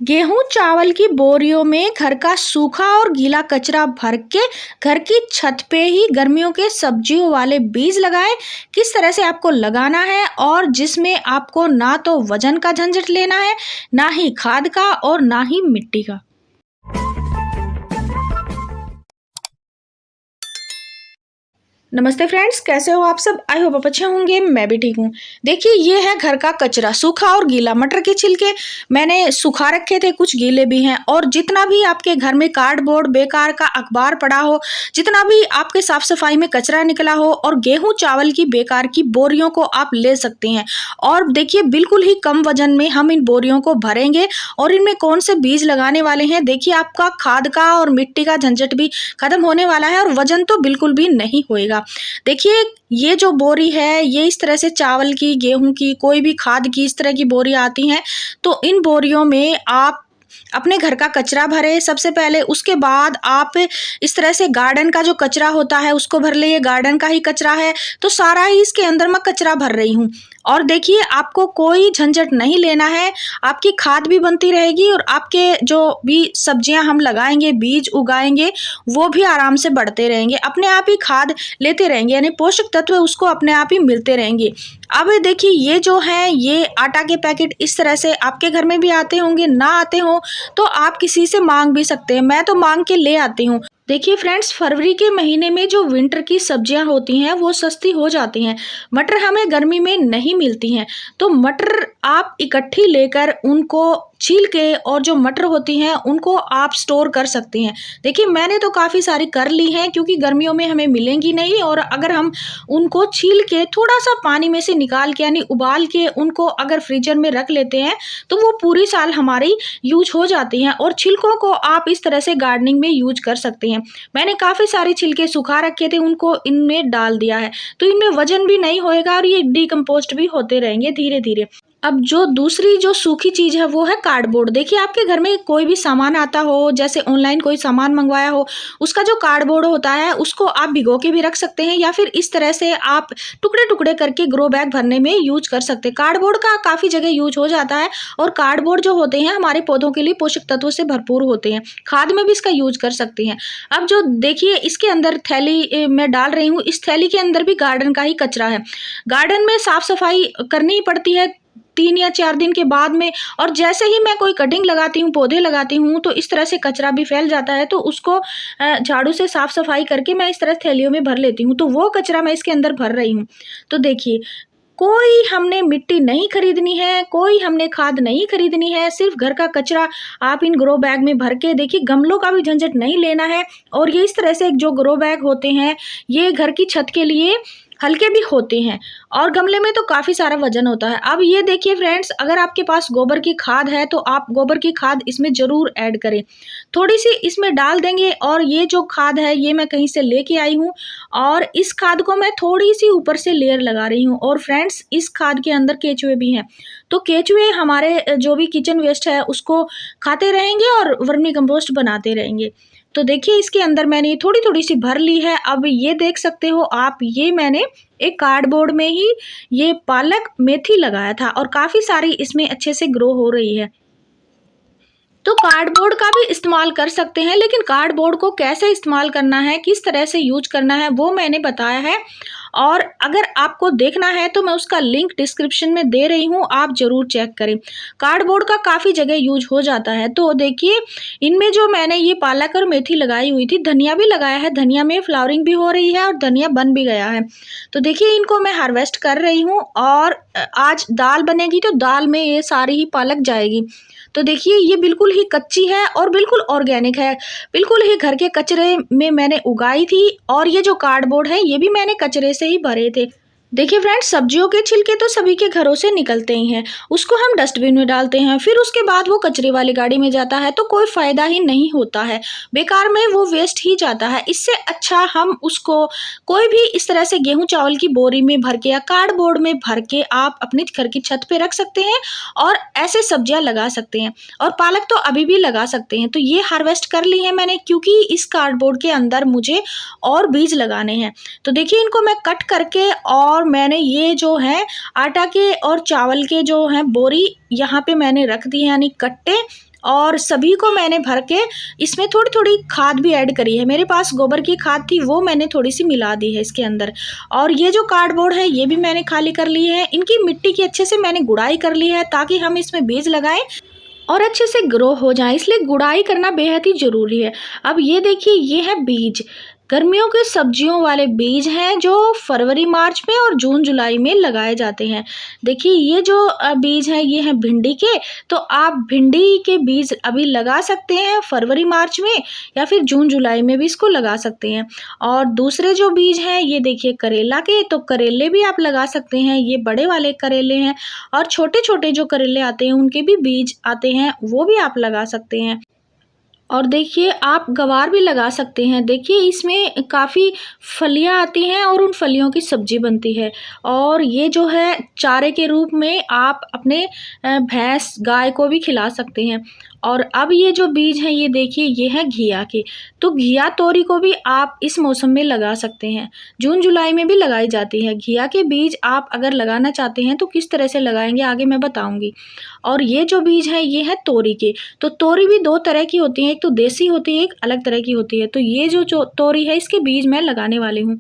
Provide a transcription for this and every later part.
गेहूं चावल की बोरियों में घर का सूखा और गीला कचरा भर के घर की छत पे ही गर्मियों के सब्जियों वाले बीज लगाएं। किस तरह से आपको लगाना है और जिसमें आपको ना तो वजन का झंझट लेना है, ना ही खाद का और ना ही मिट्टी का। नमस्ते फ्रेंड्स, कैसे हो आप सब। आई होप आप अच्छे होंगे, मैं भी ठीक हूँ। देखिए, ये है घर का कचरा, सूखा और गीला। मटर के छिलके मैंने सुखा रखे थे, कुछ गीले भी हैं। और जितना भी आपके घर में कार्डबोर्ड, बेकार का अखबार पड़ा हो, जितना भी आपके साफ सफाई में कचरा निकला हो, और गेहूं चावल की बेकार की बोरियों को आप ले सकते हैं। और देखिए, बिल्कुल ही कम वजन में हम इन बोरियों को भरेंगे और इनमें कौन से बीज लगाने वाले हैं। देखिए, आपका खाद का और मिट्टी का झंझट भी खत्म होने वाला है और वजन तो बिल्कुल भी नहीं होएगा। देखिए, ये जो बोरी है, ये इस तरह से चावल की, गेहूं की, कोई भी खाद की इस तरह की बोरी आती हैं। तो इन बोरियों में आप अपने घर का कचरा भरे सबसे पहले, उसके बाद आप इस तरह से गार्डन का जो कचरा होता है उसको भर ले। ये गार्डन का ही कचरा है, तो सारा ही इसके अंदर मैं कचरा भर रही हूँ। और देखिए, आपको कोई झंझट नहीं लेना है, आपकी खाद भी बनती रहेगी और आपके जो भी सब्जियां हम लगाएंगे, बीज उगाएंगे, वो भी आराम से बढ़ते रहेंगे, अपने आप ही खाद लेते रहेंगे, यानी पोषक तत्व उसको अपने आप ही मिलते रहेंगे। अब देखिए, ये जो है, ये आटा के पैकेट इस तरह से आपके घर में भी आते होंगे, ना आते हो तो आप किसी से मांग भी सकते हैं। मैं तो मांग के ले आती हूँ। देखिए फ्रेंड्स, फरवरी के महीने में जो विंटर की सब्जियां होती हैं वो सस्ती हो जाती हैं। मटर हमें गर्मी में नहीं मिलती हैं, तो मटर आप इकट्ठी लेकर उनको छील के, और जो मटर होती हैं उनको आप स्टोर कर सकते हैं। देखिए, मैंने तो काफ़ी सारी कर ली हैं, क्योंकि गर्मियों में हमें मिलेंगी नहीं। और अगर हम उनको छील के थोड़ा सा पानी में से निकाल के, यानी उबाल के, उनको अगर फ्रीजर में रख लेते हैं तो वो पूरी साल हमारी यूज हो जाती हैं। और छिलकों को आप इस तरह से गार्डनिंग में यूज कर सकते हैं। मैंने काफ़ी सारे छिलके सुखा रखे थे, उनको इनमें डाल दिया है, तो इनमें वजन भी नहीं होएगा और ये डिकम्पोस्ट भी होते रहेंगे धीरे धीरे। अब जो दूसरी जो सूखी चीज़ है वो है कार्डबोर्ड। देखिए, आपके घर में कोई भी सामान आता हो, जैसे ऑनलाइन कोई सामान मंगवाया हो, उसका जो कार्डबोर्ड होता है उसको आप भिगो के भी रख सकते हैं, या फिर इस तरह से आप टुकड़े टुकड़े करके ग्रो बैग भरने में यूज कर सकते हैं। कार्डबोर्ड का काफ़ी जगह यूज हो जाता है, और कार्डबोर्ड जो होते हैं हमारे पौधों के लिए पोषक तत्वों से भरपूर होते हैं। खाद में भी इसका यूज कर सकते हैं। अब जो देखिए, इसके अंदर थैली मैं डाल रही हूँ, इस थैली के अंदर भी गार्डन का ही कचरा है। गार्डन में साफ सफाई करनी ही पड़ती है 3 या 4 दिन के बाद में। और जैसे ही मैं कोई कटिंग लगाती हूँ, पौधे लगाती हूँ, तो इस तरह से कचरा भी फैल जाता है, तो उसको झाड़ू से साफ सफाई करके मैं इस तरह थैलियों में भर लेती हूँ। तो वो कचरा मैं इसके अंदर भर रही हूँ। तो देखिए, कोई हमने मिट्टी नहीं खरीदनी है, कोई हमने खाद नहीं खरीदनी है, सिर्फ घर का कचरा आप इन ग्रो बैग में भर के, देखिए गमलों का भी झंझट नहीं लेना है। और ये इस तरह से जो ग्रो बैग होते हैं, ये घर की छत के लिए हल्के भी होते हैं, और गमले में तो काफ़ी सारा वजन होता है। अब ये देखिए फ्रेंड्स, अगर आपके पास गोबर की खाद है तो आप गोबर की खाद इसमें ज़रूर ऐड करें, थोड़ी सी इसमें डाल देंगे। और ये जो खाद है ये मैं कहीं से लेके आई हूँ, और इस खाद को मैं थोड़ी सी ऊपर से लेयर लगा रही हूँ। और फ्रेंड्स, इस खाद के अंदर केचुए भी हैं, तो केचुए हमारे जो भी किचन वेस्ट है उसको खाते रहेंगे और वर्मी कंपोस्ट बनाते रहेंगे। तो देखिए, इसके अंदर मैंने ये थोड़ी थोड़ी सी भर ली है। अब ये देख सकते हो आप, ये मैंने एक कार्डबोर्ड में ही ये पालक मेथी लगाया था, और काफ़ी सारी इसमें अच्छे से ग्रो हो रही है। तो कार्डबोर्ड का भी इस्तेमाल कर सकते हैं, लेकिन कार्डबोर्ड को कैसे इस्तेमाल करना है, किस तरह से यूज करना है, वो मैंने बताया है। और अगर आपको देखना है तो मैं उसका लिंक डिस्क्रिप्शन में दे रही हूँ, आप ज़रूर चेक करें। कार्डबोर्ड का काफ़ी जगह यूज हो जाता है। तो देखिए, इनमें जो मैंने ये पालक और मेथी लगाई हुई थी, धनिया भी लगाया है, धनिया में फ्लावरिंग भी हो रही है और धनिया बन भी गया है। तो देखिए, इनको मैं हार्वेस्ट कर रही हूँ, और आज दाल बनेगी तो दाल में ये सारी ही पालक जाएगी। तो देखिए, ये बिल्कुल ही कच्ची है और बिल्कुल ऑर्गेनिक है, बिल्कुल ही घर के कचरे में मैंने उगाई थी। और ये जो कार्डबोर्ड है ये भी मैंने कचरे से ही भरे थे। देखिए फ्रेंड्स, सब्जियों के छिलके तो सभी के घरों से निकलते ही हैं, उसको हम डस्टबिन में डालते हैं, फिर उसके बाद वो कचरे वाली गाड़ी में जाता है, तो कोई फ़ायदा ही नहीं होता है, बेकार में वो वेस्ट ही जाता है। इससे अच्छा हम उसको कोई भी इस तरह से गेहूं चावल की बोरी में भर के या कार्डबोर्ड में भर के आप अपने घर की छत पे रख सकते हैं, और ऐसे सब्जियां लगा सकते हैं। और पालक तो अभी भी लगा सकते हैं। तो ये हार्वेस्ट कर ली है मैंने, क्योंकि इस कार्डबोर्ड के अंदर मुझे और बीज लगाने हैं। तो देखिए, इनको मैं कट करके और और मैंने ये जो है आटा के और चावल के जो हैं बोरी यहाँ पे मैंने रख दी है, यानी कट्टे, और सभी को मैंने भर के इसमें थोड़ी थोड़ी खाद भी ऐड करी है। मेरे पास गोबर की खाद थी, वो मैंने थोड़ी सी मिला दी है इसके अंदर। और ये जो कार्डबोर्ड है ये भी मैंने खाली कर ली है। इनकी मिट्टी की अच्छे से मैंने गुड़ाई कर ली है ताकि हम इसमें बीज लगाएं और अच्छे से ग्रो हो जाए, इसलिए गुड़ाई करना बेहद ही ज़रूरी है। अब ये देखिए, ये है बीज, गर्मियों के सब्जियों वाले बीज हैं जो फरवरी मार्च में और जून जुलाई में लगाए जाते हैं। देखिए ये जो बीज हैं ये हैं भिंडी के, तो आप भिंडी के बीज अभी लगा सकते हैं फरवरी मार्च में, या फिर जून जुलाई में भी इसको लगा सकते हैं। और दूसरे जो बीज हैं ये देखिए करेला के, तो करेले भी आप लगा सकते हैं, ये बड़े वाले करेले हैं। और छोटे छोटे जो करेले आते हैं उनके भी बीज आते हैं, वो भी आप लगा सकते हैं। और देखिए आप गवार भी लगा सकते हैं। देखिए इसमें काफ़ी फलियां आती हैं और उन फलियों की सब्जी बनती है। और ये जो है चारे के रूप में आप अपने भैंस गाय को भी खिला सकते हैं। और अब ये जो बीज हैं ये देखिए, ये है घिया के, तो घिया तोरी को भी आप इस मौसम में लगा सकते हैं, जून जुलाई में भी लगाई जाती है। घिया के बीज आप अगर लगाना चाहते हैं तो किस तरह से लगाएंगे आगे मैं बताऊंगी। और ये जो बीज है ये है तोरी के, तो तोरी भी दो तरह की होती है, एक तो देसी होती है, एक अलग तरह की होती है। तो ये जो तोरी है इसके बीज मैं लगाने वाली हूँ।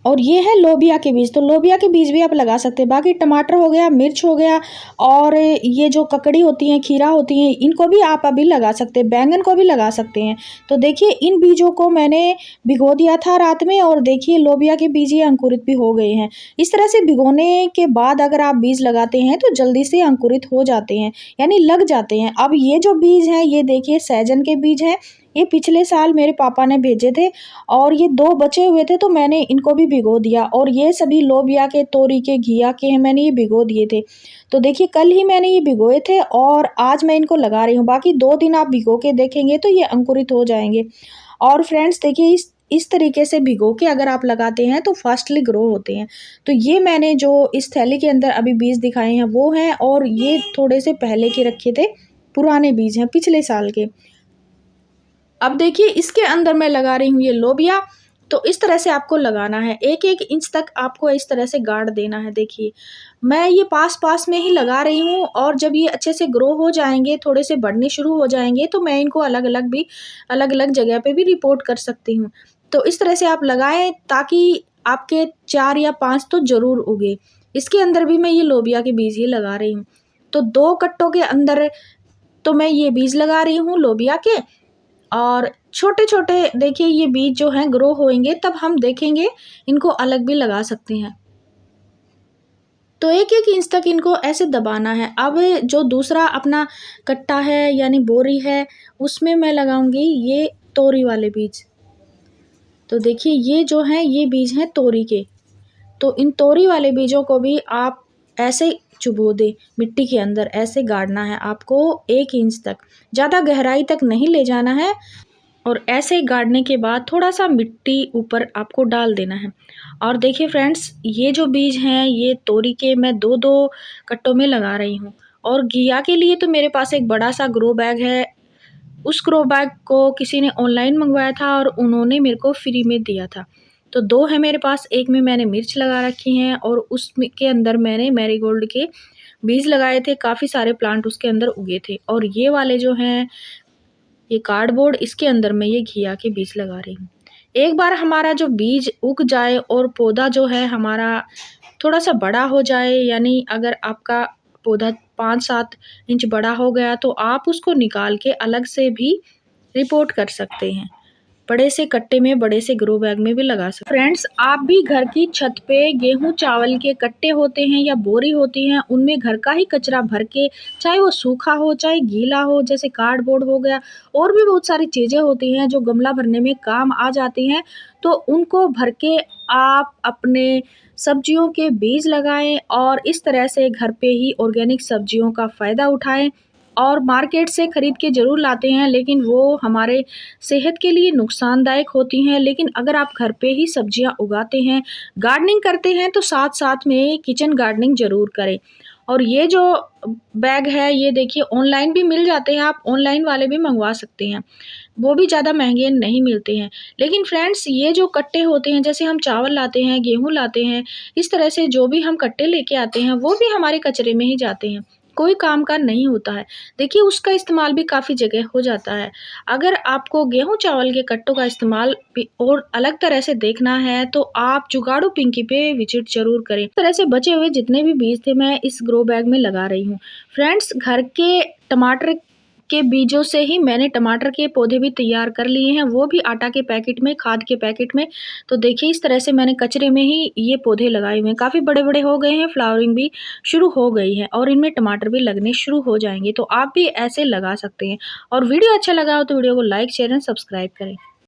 और ये है लोबिया के बीज, तो लोबिया के बीज भी आप लगा सकते हैं। बाकी टमाटर हो गया, मिर्च हो गया, और ये जो ककड़ी होती हैं, खीरा होती हैं, इनको भी आप अभी लगा सकते हैं, बैंगन को भी लगा सकते हैं। तो देखिए इन बीजों को मैंने भिगो दिया था रात में, और देखिए लोबिया के बीज ये अंकुरित भी हो गए हैं। इस तरह से भिगोने के बाद अगर आप बीज लगाते हैं तो जल्दी से अंकुरित हो जाते हैं, यानी लग जाते हैं। अब ये जो बीज हैं ये देखिए सहजन के बीज हैं, ये पिछले साल मेरे पापा ने भेजे थे और ये 2 बचे हुए थे, तो मैंने इनको भी भिगो दिया। और ये सभी लोबिया के, तोरी के, घिया के हैं, मैंने ये भिगो दिए थे। तो देखिए कल ही मैंने ये भिगोए थे और आज मैं इनको लगा रही हूँ। बाकी 2 दिन आप भिगो के देखेंगे तो ये अंकुरित हो जाएंगे। और फ्रेंड्स देखिए इस तरीके से भिगो के अगर आप लगाते हैं तो फास्टली ग्रो होते हैं। तो ये मैंने जो इस थैली के अंदर अभी बीज दिखाए हैं वो हैं, और ये थोड़े से पहले के रखे थे, पुराने बीज हैं पिछले साल के। अब देखिए इसके अंदर मैं लगा रही हूँ ये लोबिया। तो इस तरह से आपको लगाना है, 1-1 इंच तक आपको इस तरह से गाड़ देना है। देखिए मैं ये पास में ही लगा रही हूँ, और जब ये अच्छे से ग्रो हो जाएंगे, थोड़े से बढ़ने शुरू हो जाएंगे, तो मैं इनको अलग अलग जगह पे भी रिपोर्ट कर सकती हूँ। तो इस तरह से आप लगाएं ताकि आपके 4 या 5 तो ज़रूर उगे। इसके अंदर भी मैं ये लोबिया के बीज ही लगा रही हूँ। तो 2 कट्टों के अंदर तो मैं ये बीज लगा रही हूँ लोबिया के, और छोटे छोटे देखिए ये बीज जो हैं ग्रो होंगे तब हम देखेंगे, इनको अलग भी लगा सकते हैं। तो 1-1 इंच तक इनको ऐसे दबाना है। अब जो दूसरा अपना कट्टा है यानी बोरी है, उसमें मैं लगाऊंगी ये तोरी वाले बीज। तो देखिए ये जो हैं ये बीज हैं तोरी के, तो इन तोरी वाले बीजों को भी आप ऐसे चुबो दें मिट्टी के अंदर, ऐसे गाड़ना है आपको 1 इंच तक, ज़्यादा गहराई तक नहीं ले जाना है। और ऐसे गाड़ने के बाद थोड़ा सा मिट्टी ऊपर आपको डाल देना है। और देखिए फ्रेंड्स ये जो बीज हैं ये तोरी के मैं 2-2 कट्टों में लगा रही हूँ। और घिया के लिए तो मेरे पास एक बड़ा सा ग्रो बैग है, उस ग्रो बैग को किसी ने ऑनलाइन मंगवाया था और उन्होंने मेरे को फ्री में दिया था। तो 2 है मेरे पास, एक में मैंने मिर्च लगा रखी हैं और उसके अंदर मैंने मैरीगोल्ड के बीज लगाए थे, काफ़ी सारे प्लांट उसके अंदर उगे थे। और ये वाले जो हैं ये कार्डबोर्ड, इसके अंदर मैं ये घिया के बीज लगा रही हूँ। एक बार हमारा जो बीज उग जाए और पौधा जो है हमारा थोड़ा सा बड़ा हो जाए, यानी अगर आपका पौधा 5-7 इंच बड़ा हो गया तो आप उसको निकाल के अलग से भी रिपोर्ट कर सकते हैं, बड़े से कट्टे में, बड़े से ग्रो बैग में भी लगा सकते। फ्रेंड्स आप भी घर की छत पे गेहूं चावल के कट्टे होते हैं या बोरी होती हैं, उनमें घर का ही कचरा भर के, चाहे वो सूखा हो चाहे गीला हो, जैसे कार्डबोर्ड हो गया, और भी बहुत सारी चीज़ें होती हैं जो गमला भरने में काम आ जाती हैं, तो उनको भर के आप अपने सब्जियों के बीज लगाएं और इस तरह से घर पे ही ऑर्गेनिक सब्जियों का फ़ायदा उठाएं। और मार्केट से ख़रीद के ज़रूर लाते हैं, लेकिन वो हमारे सेहत के लिए नुकसानदायक होती हैं। लेकिन अगर आप घर पे ही सब्जियां उगाते हैं, गार्डनिंग करते हैं, तो साथ साथ में किचन गार्डनिंग ज़रूर करें। और ये जो बैग है ये देखिए ऑनलाइन भी मिल जाते हैं, आप ऑनलाइन वाले भी मंगवा सकते हैं, वो भी ज़्यादा महंगे नहीं मिलते हैं। लेकिन फ्रेंड्स ये जो कट्टे होते हैं, जैसे हम चावल लाते हैं, गेहूँ लाते हैं, इस तरह से जो भी हम कट्टे लेके आते हैं वो भी हमारे कचरे में ही जाते हैं, कोई काम का नहीं होता है। देखिए उसका इस्तेमाल भी काफ़ी जगह हो जाता है। अगर आपको गेहूँ चावल के कट्टों का इस्तेमाल भी और अलग तरह से देखना है तो आप जुगाड़ू पिंकी पे विजिट ज़रूर करें। इस तरह से बचे हुए जितने भी बीज थे मैं इस ग्रो बैग में लगा रही हूँ। फ्रेंड्स घर के टमाटर के बीजों से ही मैंने टमाटर के पौधे भी तैयार कर लिए हैं, वो भी आटा के पैकेट में, खाद के पैकेट में। तो देखिए इस तरह से मैंने कचरे में ही ये पौधे लगाए हुए हैं, काफ़ी बड़े-बड़े हो गए हैं, फ्लावरिंग भी शुरू हो गई है और इनमें टमाटर भी लगने शुरू हो जाएँगे। तो आप भी ऐसे लगा सकते हैं और वीडियो अच्छा लगा हो तो वीडियो को लाइक, शेयर एंड सब्सक्राइब करें।